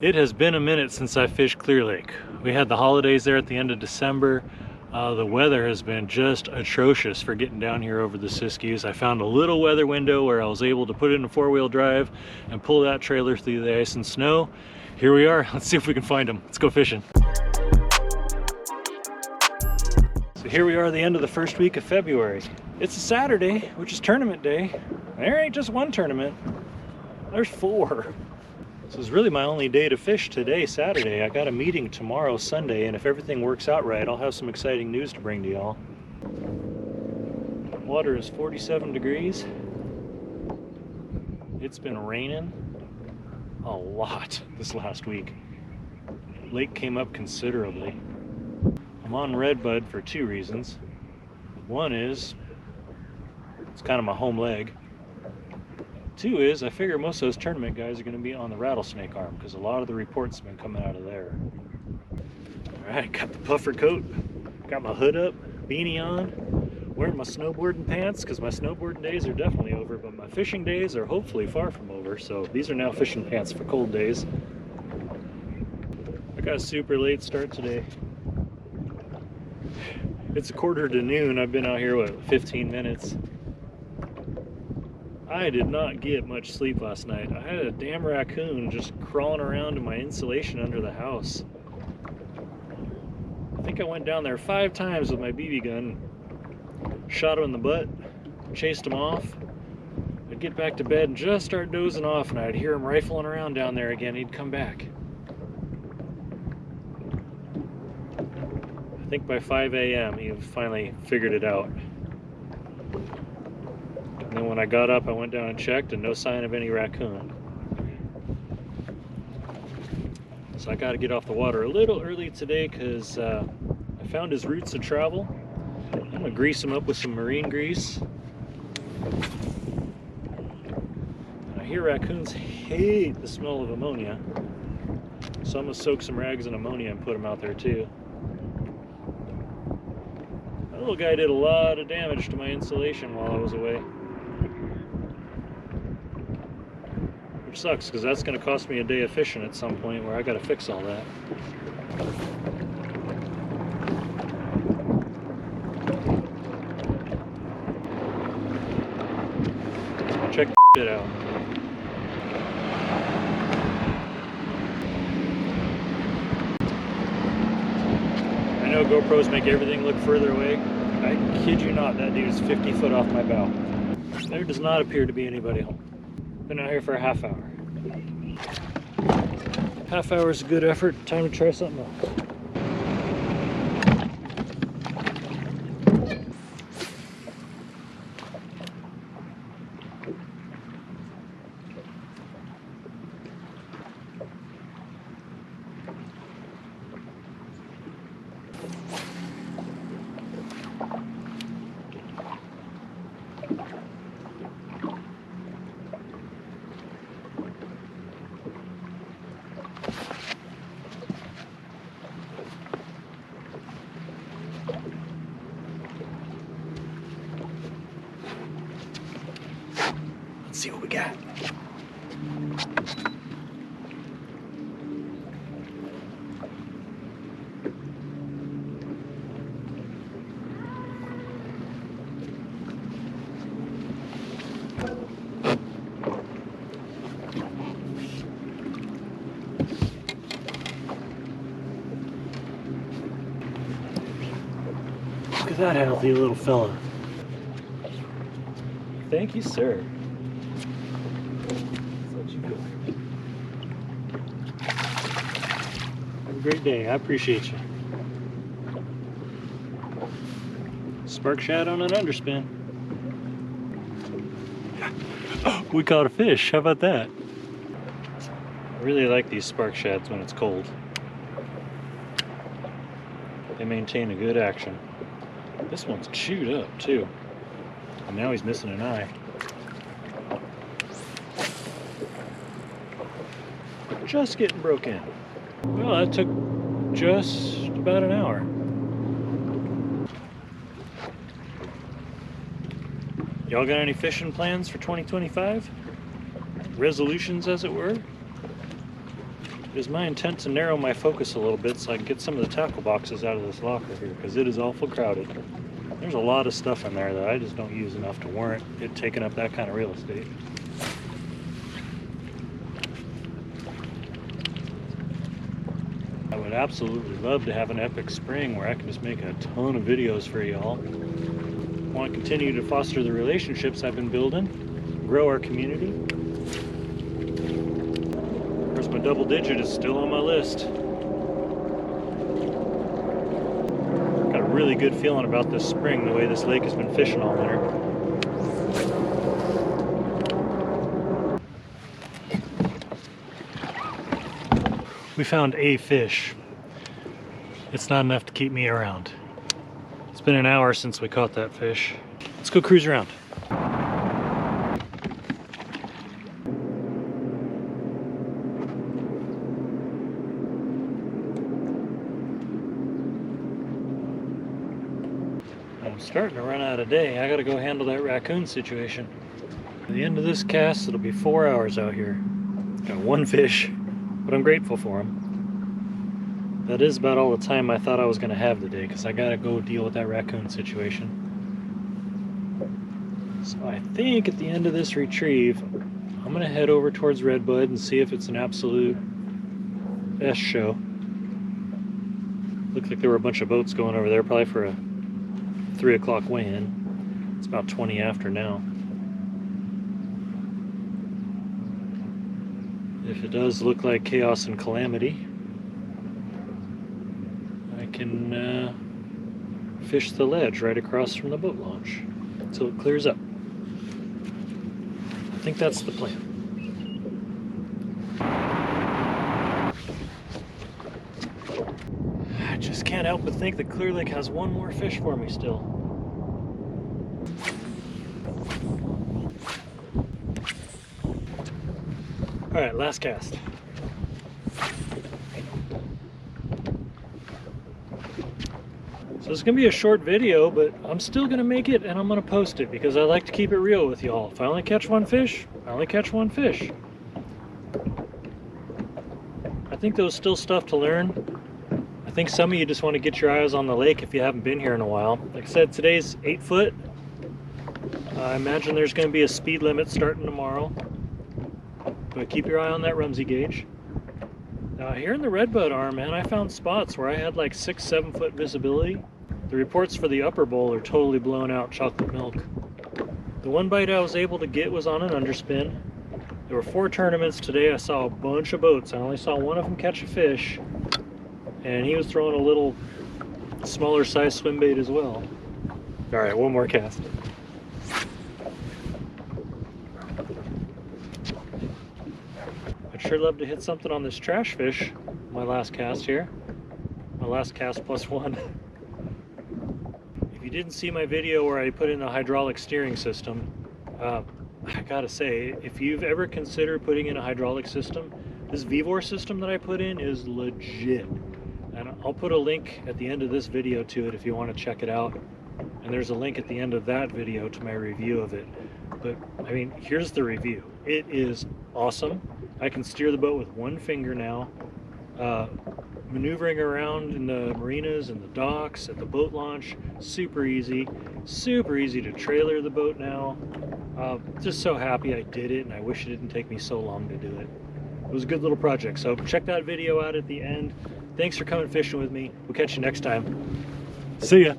It has been a minute since I fished Clear Lake. We had the holidays there at the end of December. The weather has been just atrocious for getting down here over the Siskiyous. I found a little weather window where I was able to put it in a four-wheel drive and pull that trailer through the ice and snow. Here we are. Let's see if we can find them. Let's go fishing. So here we are at the end of the first week of February. It's a Saturday, which is tournament day. There ain't just one tournament. There's four. This is really my only day to fish today, Saturday. I got a meeting tomorrow, Sunday, and if everything works out right, I'll have some exciting news to bring to y'all. Water is 47 degrees. It's been raining a lot this last week. Lake came up considerably. I'm on Redbud for two reasons. One is, it's kind of my home leg. Two is, I figure most of those tournament guys are going to be on the rattlesnake arm because a lot of the reports have been coming out of there. Alright, got the puffer coat, got my hood up, beanie on, wearing my snowboarding pants because my snowboarding days are definitely over, but my fishing days are hopefully far from over, so these are now fishing pants for cold days. I got a super late start today. It's a quarter to noon. I've been out here, what, 15 minutes? I did not get much sleep last night. I had a damn raccoon just crawling around in my insulation under the house. I think I went down there 5 times with my BB gun, shot him in the butt, chased him off. I'd get back to bed and just start dozing off, and I'd hear him rifling around down there again. He'd come back. I think by 5 a.m. he finally figured it out. And then when I got up, I went down and checked, and no sign of any raccoon. So I got to get off the water a little early today because I found his routes of travel. I'm going to grease him up with some marine grease. I hear raccoons hate the smell of ammonia, so I'm going to soak some rags in ammonia and put them out there too. That little guy did a lot of damage to my insulation while I was away. Which sucks, because that's going to cost me a day of fishing at some point where I got to fix all that. Check it out. I know GoPros make everything look further away. I kid you not, that dude is 50 foot off my bow. There does not appear to be anybody home. Been out here for a half hour. Half hour is a good effort. Time to try something else. Let's see what we got. Look at that healthy little fella. Thank you, sir. Have a great day. I appreciate you. Spark shad on an underspin. Oh, we caught a fish. How about that? I really like these spark shads when it's cold. They maintain a good action. This one's chewed up too. And now he's missing an eye. Just getting broke in. Well, that took just about an hour. Y'all got any fishing plans for 2025? Resolutions, as it were? It is my intent to narrow my focus a little bit so I can get some of the tackle boxes out of this locker here, because it is awful crowded. There's a lot of stuff in there that I just don't use enough to warrant it taking up that kind of real estate. I would absolutely love to have an epic spring where I can just make a ton of videos for y'all. I want to continue to foster the relationships I've been building, grow our community. Of course, my double digit is still on my list. Got a really good feeling about this spring, the way this lake has been fishing all winter. We found a fish. It's not enough to keep me around. It's been an hour since we caught that fish. Let's go cruise around. I'm starting to run out of day. I gotta go handle that raccoon situation. At the end of this cast, it'll be 4 hours out here. Got one fish, but I'm grateful for him. That is about all the time I thought I was going to have today, because I got to go deal with that raccoon situation. So I think at the end of this retrieve, I'm going to head over towards Redbud and see if it's an absolute best show. Looked like there were a bunch of boats going over there, probably for a 3 o'clock weigh-in. It's about 20 after now. If it does look like chaos and calamity, I can fish the ledge right across from the boat launch until it clears up. I think that's the plan. I just can't help but think that Clear Lake has one more fish for me still. Alright, last cast. So it's going to be a short video, but I'm still going to make it and I'm going to post it because I like to keep it real with y'all. If I only catch one fish, I only catch one fish. I think there's still stuff to learn. I think some of you just want to get your eyes on the lake if you haven't been here in a while. Like I said, today's 8 foot. I imagine there's going to be a speed limit starting tomorrow. But keep your eye on that rumsey gauge. Now here in the Redbud arm, man, I found spots where I had like 6-7 foot visibility. The reports for the upper bowl are totally blown out chocolate milk. The one bite I was able to get was on an underspin. There were 4 tournaments today. I saw a bunch of boats. I only saw one of them catch a fish, and he was throwing a little smaller size swim bait as well. All right, one more cast. I'd sure love to hit something on this trash fish. My last cast here. My last cast plus 1. If you didn't see my video where I put in the hydraulic steering system, I gotta say, if you've ever considered putting in a hydraulic system, this Vevor system that I put in is legit. And I'll put a link at the end of this video to it if you want to check it out. And there's a link at the end of that video to my review of it. But, I mean, here's the review. It is awesome. I can steer the boat with one finger now. Maneuvering around in the marinas and the docks, at the boat launch, super easy to trailer the boat now. Just so happy I did it, and I wish it didn't take me so long to do it. It was a good little project, so check that video out at the end. Thanks for coming fishing with me. We'll catch you next time. See ya.